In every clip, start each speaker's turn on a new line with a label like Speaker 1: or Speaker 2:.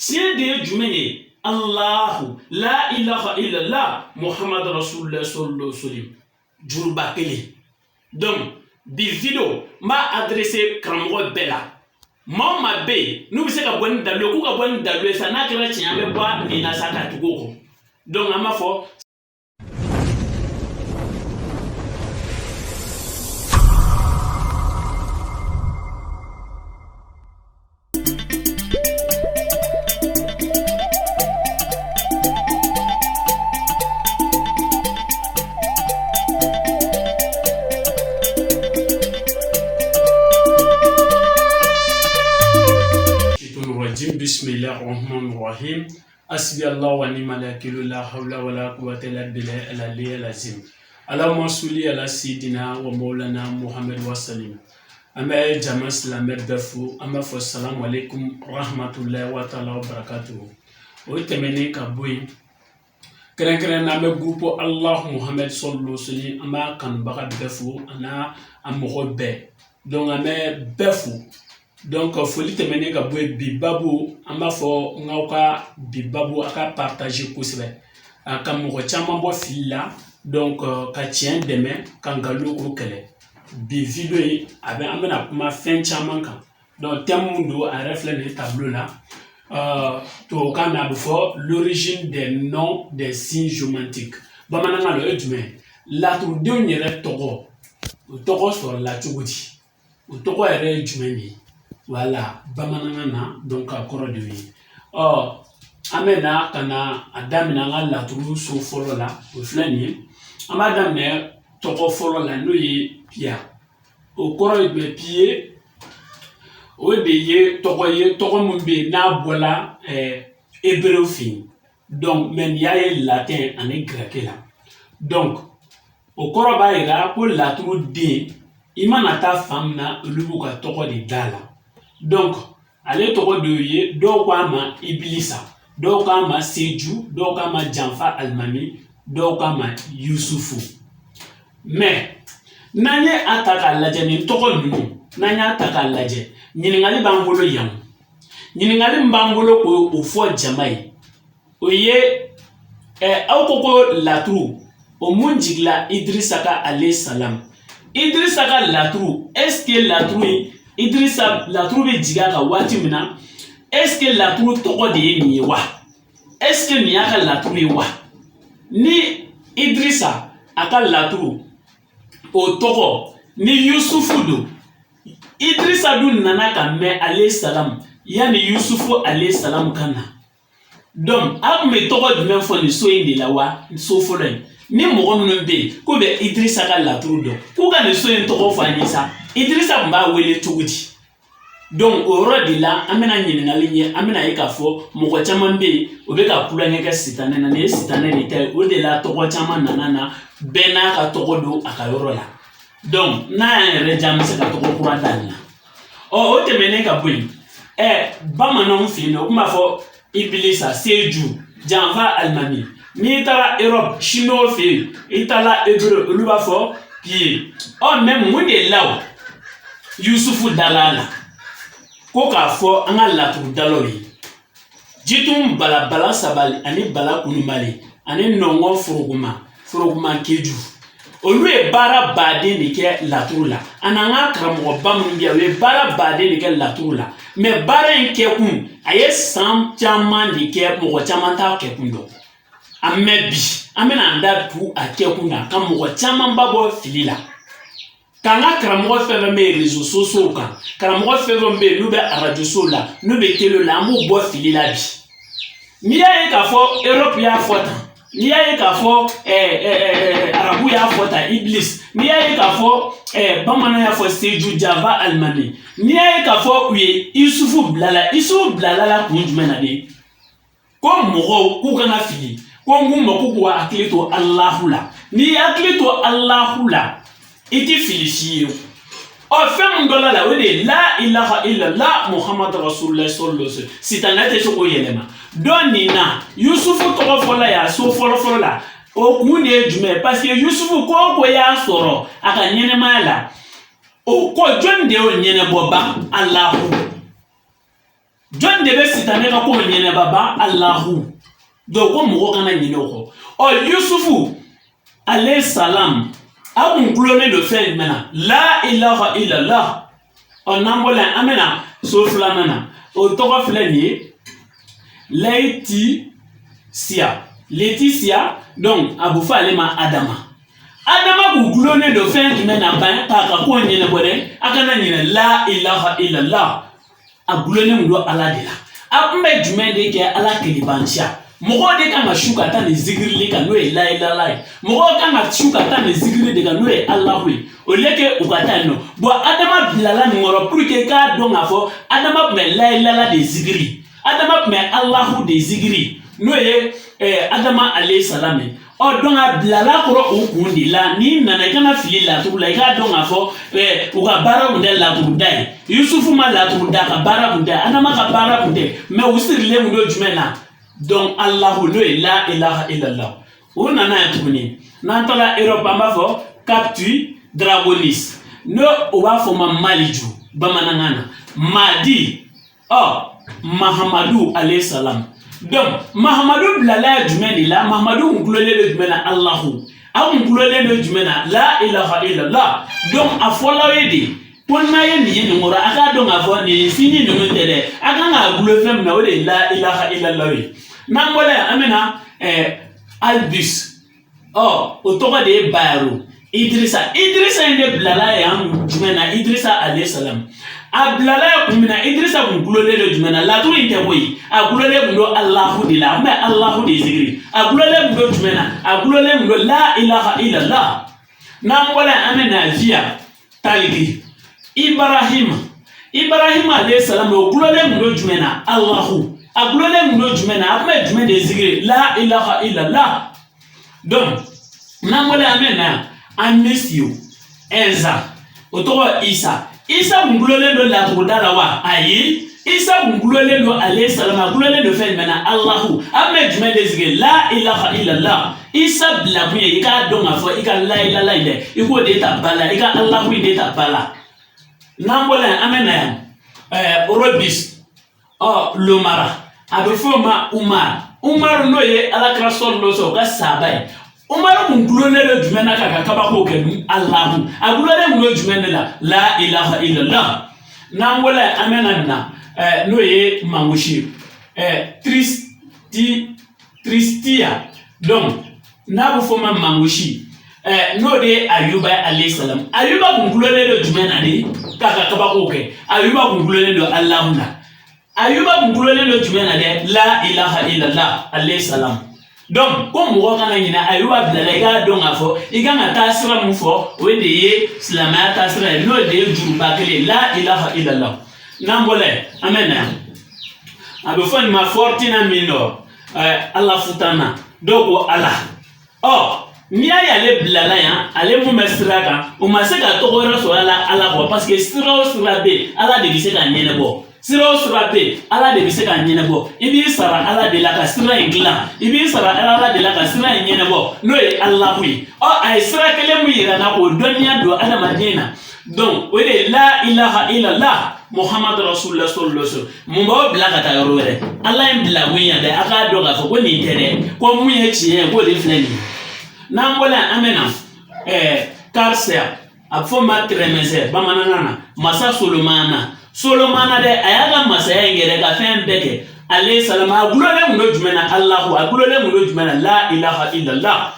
Speaker 1: tiɲɛ de ye jumɛn ye Allahu la ilaha illallah Muhammad Rasulullah sallallahu alaihi wasallam juruba kelen. Donc bi video m'a adressé karamɔgɔ bɛɛ la maa o maa bɛ yen n'u bɛ se ka bɔ ni dalu ye k'u ka bɔ ni dalu ye sa n'a kɛra tiɲɛ an bɛ bɔ nin na sa ka tugu o kɔ. Donc an b'a fɔ Bismillahirrahmanirrahim. Asbi Allah wa ni'mal wakil la hawla wa la quwwata illa billahi al-aliyyil azim. Allahumma salli ala sayyidina wa maulana Muhammad wa sallim. Ame jama silamɛ bɛɛ fo an b'a fɔ salamu alaikum rahmatullahi wa ta'ala wa barakatuhu. O tɛmɛnen ka bɔ yen kɛrɛnkɛrɛnnen an bɛ groupe Allah Muhammad sallallahu alaihi wasallam an b'a kanubaga bɛɛ fo ana a mɔgɔ bɛɛ. Donc an bɛ bɛɛ fo. Donc foli tɛmɛnen ka bɔ yen bi babu an b'a fɔ n k'aw ka bi babu a ka partager kosɛbɛ ka mɔgɔ caman bɔ fili la donc ka tiɲɛ dɛmɛ ka nkalon ko kɛlɛ bi video yi an bɛna kuma fɛn caman kan donc thème mun don a yɛrɛ filɛ nin ye tableau la tubabukan na a bɛ fɔ l'origine des noms des signes géométriques bamanankan la o ye jumɛn ye laturudenw yɛrɛ tɔgɔ o tɔgɔ sɔrɔla cogo di o tɔgɔ yɛrɛ ye jumɛn de ye. Voilà, bamanangan na donc a kɔrɔ de ye an bɛ na ka na a daminɛ an ka laturu so fɔlɔ la o filɛ nin ye an b'a daminɛ tɔgɔ fɔlɔ la n'o ye Piya o kɔrɔ ye jumɛn Piye o de ye tɔgɔ min bɛ yen n'a bɔla hébreu fɛ yen donc mais nin y'a ye latin ani grec la donc o kɔrɔ b'a yira ko laturu den i mana taa fan min na olu b'u ka tɔgɔ de d'a la. Donc, ale tɔgɔ de ye dɔw k'a ma Ibilisa, dɔw k'a ma Seju, dɔw k'a ma Janfa Alimami, dɔw k'a ma Yusufu. Mais n'an ye a ta k'a lajɛ nin tɔgɔ ninnu n'an y'a ta k'a lajɛ ɲininkali b'an bolo yan ɲininkali min b'an bolo k'o fɔ jama ye o ye aw ko laturu o mun jigila Idrissa ka alayhi salam Idrissa ka laturu est-ce que laturu Idrissa laturu bɛ jigin a kan waati min na est-ce que laturu tɔgɔ de ye nin ye wa est-ce que nin y'a ka laturu ye wa ni Idrissa a ka laturu o tɔgɔ ni Yusufu don Idrissa dun nana ka mɛn alayhi salam yanni Yusufu alayhi salam ka na donc a tun bɛ tɔgɔ jumɛn fɔ nin so in de la wa so fɔlɔ in ni mɔgɔ minnu bɛ yen k'u bɛ Idrissa ka laturu dɔn k'u ka nin so in tɔgɔ fɔ an ye sa Idrissa tun b'a wele cogo di donc o yɔrɔ de la an bɛna ɲininkali ye an bɛna ye k'a fɔ mɔgɔ caman bɛ yen o bɛ ka kulonkɛ kɛ sitanɛ na nin ye sitanɛ de ta ye o de la tɔgɔ caman nana na bɛɛ n'a ka tɔgɔ don a ka yɔrɔ la donc n'a y'an yɛrɛ diya an bɛ se ka tɔgɔ kura da nin na o tɛmɛnen ka bɔ yen bamananw fɛ yen nɔ o tun b'a fɔ Ibilisa Seju Janfa Alimami n'i taara Europe chinois fɛ yen i taara hébreu olu b'a fɔ Piye mais mun de la o Yusufu dala la ko k'a fɔ an ka laturu dalaw ye Jitun Bala Sabali ani Bala Kulubali ani Nɔngɔn Foroguma Keju olu ye baara baden de kɛ laturu la an n'an ka karamɔgɔba minnu bɛ yan u ye baara baden de kɛ laturu la mais baara in kɛkun a ye san caman de kɛ mɔgɔ caman t'a kɛkun dɔn mais bi an bɛna an da tu a kɛkun na ka mɔgɔ caman ba bɔ fili la k'an ka karamɔgɔ fɛn fɛn bɛ yen réseaux sociaux kan karamɔgɔ fɛn fɛn bɛ yen n'u bɛ radio so la n'u bɛ télé la an b'u bɔ fili la bi n'i y'a ye k'a fɔ Europe y'a fɔ tan n'i y'a ye k'a fɔ arabu y'a fɔ tan Iblis n'i y'a ye k'a fɔ bamanan y'a fɔ Seju Janfa Alimami n'i y'a ye k'a fɔ u ye Yusufu bilala la kun jumɛn na de ko mɔgɔw k'u kana fili ko n k'u ma k'u k'u hakili to Alahu la n'i hakili to Alahu la i ti fili fiyewu fɛn min dɔ la o de ye la ilaha illallah Muhammad Rasulullah sallallahu alaihi wasallam sitanɛ tɛ se k'o yɛlɛma dɔn nin na Yusufu tɔgɔ fɔlɔ y'a so fɔlɔ la o kun de ye jumɛn parce que Yusufu ko y'a sɔrɔ a ka ɲɛnɛmaya la o ko jɔn de y'o ɲɛnɛbɔba Alahu John de be sitane ka ko nyene baba Allahu do ko mo kana nyene ko o Yusufu alayhi salam abun glone de fen mena la ilaha illallah on nambola amena so flamana o to ko flani Laetitia donc abufa alema Adama bu glone de fen mena ba ka ko nyene bode akana nyene la ilaha illallah agulone ndo ala de la apmbe jumende ke ala kilibancha mogo de kanga shuka ta ne zigirli ka no la ilaha mogo kanga shuka ta ne zigirli de ka no allah wi o leke ukata no bo Adama bilala ni ngoro pour que ka do ngafo Adama me la ilaha de zigiri Adama me allah de zigiri no ye Adama alayhi salam o donga bilala koro o kundi la ni nana kana fili la to la ga donga fo u ka bara munde la to dai Yusufu ma la to da ka bara munde Adama ka bara munde me usirle mundo jumena donc Allah no la ilaha illallah o nana tuni nan tola Europe ma fo captu dragonis no o wa fo ma maliju bamanangana madi Mahamadou alayhi salam. Donc Mahamadou blala jumeni la Mahamadou ngulole le jumena Allahu a ngulole le jumena la ilaha illallah. Donc afola wedi ponna ye ni ngora aka donc afo ni fini no tere aka nga gulofem na wede la ilaha illallah wi nangola amena Albus otoka de Baro Idrissa inde blala ya jumena Idrissa alayhi salam ablala kumina Idrissa ngulole le jumena la to inte boy agulole ndo Allahu dila ma Allahu de zikri agulole ndo jumena agulole ndo la ilaha illallah nangola amena via taligi Ibrahim alayhi salam agulole ndo jumena Allahu agulole ndo jumena ama jumena de zikri la ilaha illallah. Donc nangola amena Amnesio Enza otogo Isa ngulole do la tudala wa ayi Isa ngulole do alayhi salam ngulole do fe mena Allahu amed me desige la ilaha illallah Isa blabuye ika donga fo ika la ilaha ille iko de ta bala ika Allahu de ta bala nambola amena Robis Lomara abefoma Umar no ye ala krasol lo so ka sabai Umar ngulole le jumena ka kabako ke Allahu agulole ngulole jumena la ilaha illallah nangola amena na no ye mangushi Tristia donc na bu foma mangushi no de Ayuba alayhi salam Ayuba ngulole le jumena de ka kabako ke Ayuba ngulole do Allahu na Ayuba ngulole le jumena de la ilaha illallah alayhi salam. Donc comme mo kana nyina Ayuba bilala ga donc afo iga ngata sira mu fo we de ye islamaya ta sira no de juru bakele la ilaha illallah nambole amena abefon ma fortina minor Allah futana donc Allah ni aya le bilala ya ale mu mesra kan o ma se ka togora so ala ko parce que sira be ala de se ka nyene bo sira be ala de se ka nyene bo ibi sara ala de la ka sira ingla ibi sara ala de la ka sira nyene bo no e Allah wi ay sira kele mu yira na ko donya do ala madina donc we de la ilaha illallah Muhammad Rasulullah sallallahu alaihi wasallam mumba bla ka ta yoro re Allah en bla mu ya de aka do ga fo ko ni tere ko mu ye chi e ko de flani nangola amena Karsia afoma tremeze bamanana masa Solomana de ayaga masa yengere ka fen beke alayhi salam agulole mundo jumena Allahu agulole mundo jumena la ilaha illallah.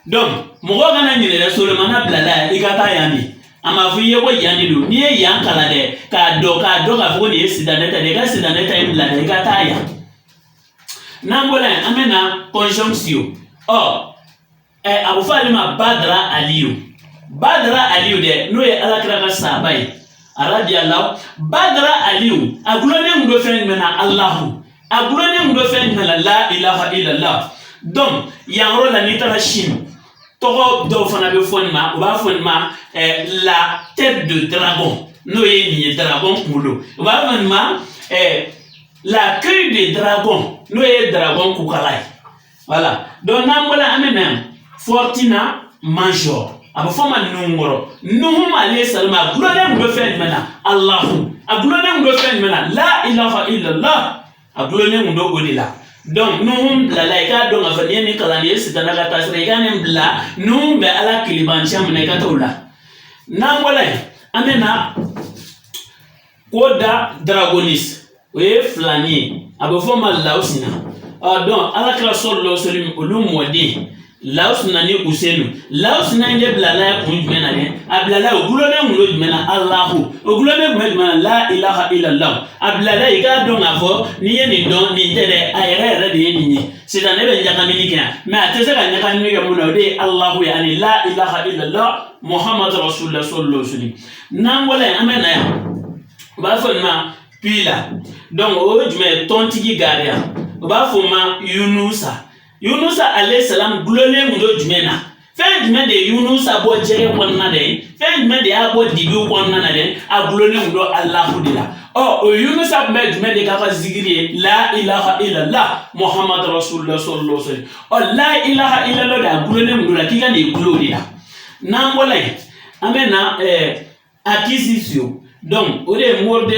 Speaker 1: Donc mogo kana nyine Solomana blala igata yami ama fuye ko yandi do ni yankala de ka do ka fo ni sidaneta de ka sidaneta imblala igata ya nangola amena conjonction abufalima Badra Aliyu de no ye alakira ka sabai radiyallahu Badra Aliyu agulone ndo fen mena Allahu agulone ndo fen mena la ilaha illallah. Donc yangro la nitara shin togo do fana be fonma o ba fonma la tête de dragon no ye ni dragon mulo o ba fonma la queue de dragon no ye dragon kukalai. Voilà donc nambola amena Fortina Major aba fama nungoro nuhum alayhi salam agulone ngo fen mena Allahu agulone ngo fen mena la ilaha illallah agulone ngo godila donc nuhum la laika donc avani ni kalani sitana ka tasre ganem bla nuhum be ala kiliban chamne ka tola nambola amena koda dragonis we flani aba fama lausina donc ala kra sollo solim ulum wadi lausina ni usenu lausina nge blala ko jumena ne ablala ogulone ngulo jumena Allahu ogulone jumena la ilaha illallah ablala iga don afo ni yeni don ni tere ayere de ni sida ne be njaka minika mais atese ka njaka minika muno de Allahu yani la ilaha illallah Muhammad rasulullah sallallahu alaihi wasallam nangole amena ya ba fo ma pila donc o jume tontigi garia ba fo ma Yunusa alayhi salam glone mundo jumena fen jume de Yunusa bo jere wonna de fen jume de abo dibi wonna na de a glone mundo Allahu dila o Yunusa be jume de ka zikiri la ilaha illallah Muhammad rasulullah sallallahu alaihi wasallam o la ilaha illallah da glone mundo la kika de glori la nangola amena acquisition donc ore morde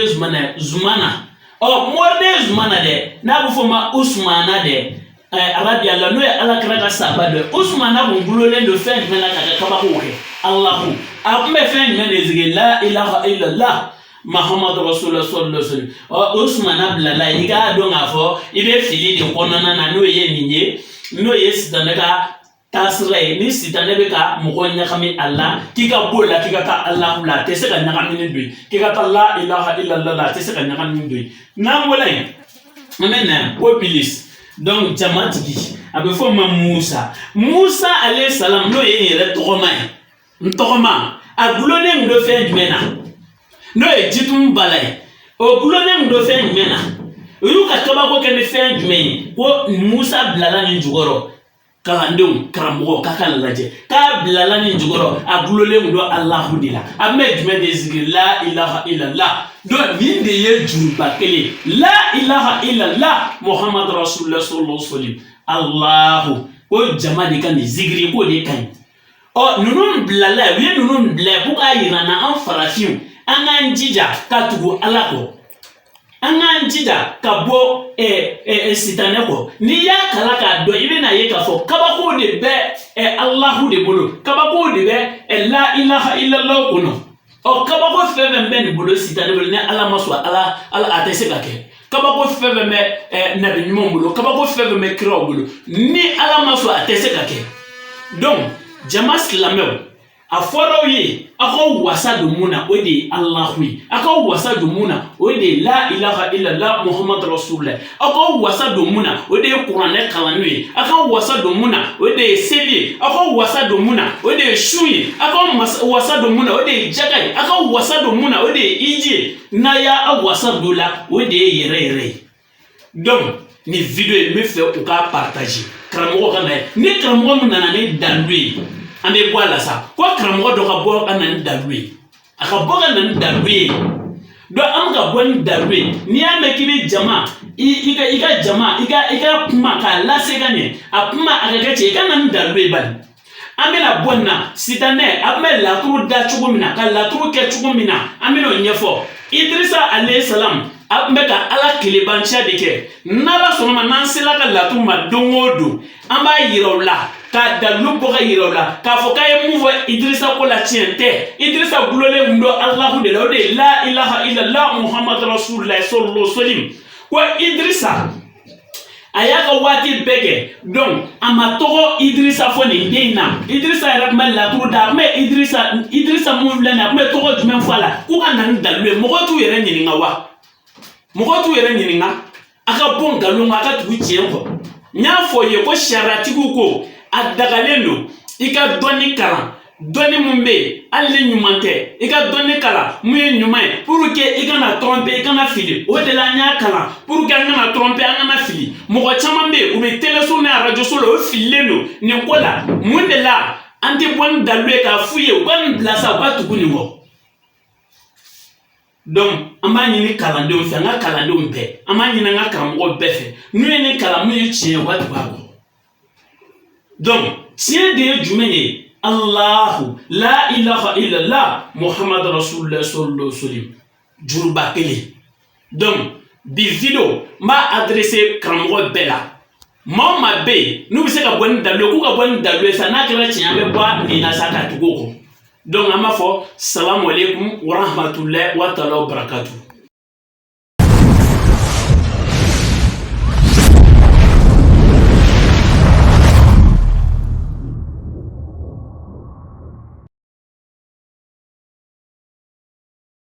Speaker 1: zumana o morde zumana de na bu foma usmana de Arabia la no ala kraka sabado Usmana bungulole do fen mena kaka ko ke Allahu amme fen mena zige la ilaha illallah Muhammad rasulullah sallallahu alaihi wasallam Usmana blala iga do ngafo ibe fili de konona na no ye ninye no yes danaka tasre ni sitane be ka mugonya kami Allah kika bola kika ka Allah la tese ka nyaka min dui kika ta la ilaha illallah la tese ka nyaka min dui na molay amena popilis donc jamatigi abe fo ma Musa alayhi salam no yere togoma agulone ndo fe jmena no e jitum balay o gulone ndo fe jmena yu ka toba ko ken fe jmeni ko Musa blala ni jugoro kalandum karamgo kakal laje ka blala ni jugoro agulone ndo Allahu dila amme jme de zikir la ilaha illallah do min de ye jurba kele la ilaha illallah Muhammad rasulullah sallallahu alaihi wasallam Allahu ko jamadi kan zikri ko de kan o nunun blala wi nunun bla bu ayirana an farafin an anjija katugo alako an anjija kabo sitane ko ni ya kala ka do ibina ye ka fo kabako de be Allahu de bolo kabako de be la ilaha illallah kuno o kabako febe ben bolo sitane bolo ne ala maswa ala atese kake kabako febe me nabi nyum bolo kabako febe me kiro bolo ni ala maswa atese kake donc jamas lamel aforo yi ako wasadu muna odi Allahu ako wasadu muna odi la ilaha illallah Muhammad rasulullah ako wasadu muna odi Qur'an kalanwi ako wasadu muna odi sebi ako wasadu muna odi shuyi ako wasadu muna odi jagai ako wasadu muna odi iji naya wasadu la odi yere donc ni vidéo me fait ou ka partager kramo kana ni kramo muna na dandui ame boala sa ko kramo do ka bo kana dalwe aka bo kana dalwe do am ka bon dalwe ni ame kibi jama iga jama iga kuma ka la segane apuma aka kace kana dalwe ban ame la bonna sitane ame la turu da chugumina ka la turu ke chugumina ame no nyefo Idrissa alayhi salam ame ka ala kilibancha dike nala sonoma nansela ka la turu ma dongodo amba yirola ka dalu boka yirola ka foka ye muvo Idrissa ko la tiente Idrissa bulole ndo Allahu de la ilaha illallah Muhammad rasulullah sallallahu alaihi wasallam ko Idrissa ayaka wati bege donc amatogo Idrissa foni deina Idrissa rakmal la tour da mais Idrissa mouvlana mais togo jumen fala ku anan dalwe mogotu yere nyininga wa mogotu yere nyininga aka bon galunga aka tu tiempo nya foye ko sharati ko adagalendo ika doni kala doni mumbe alle nyumante ika doni kala muye nyumay pour que ika na tromper ika na fili o de la nya kala pour que na tromper anga na fili mo ko chamambe o be téléphone na radio solo o fileno ni kola munde la ante bon dalwe ka fuye bon place ba tukuni ngo donc amani ni kala ndo fe nga kala ndo mpe amani na nga kala mo befe nuye ni kala muye chie watu bako donc tien de jumene Allahu la ilaha illallah Muhammad Rasulullah sallallahu alaihi wasallam juruba kelen. Donc bi vidéo m'a adressé karamɔgɔ bɛɛ la. Maa ma bɛ yen n'u bɛ se ka bɔ ni dalu ye k'u ka bɔ ni dalu ye sa n'a kɛra tiɲɛ an bɛ bɔ nin na sa ka tugu o kɔ. Donc an b'a fɔ salamu alaikum wa rahmatullahi wa ta'ala wa barakatuh.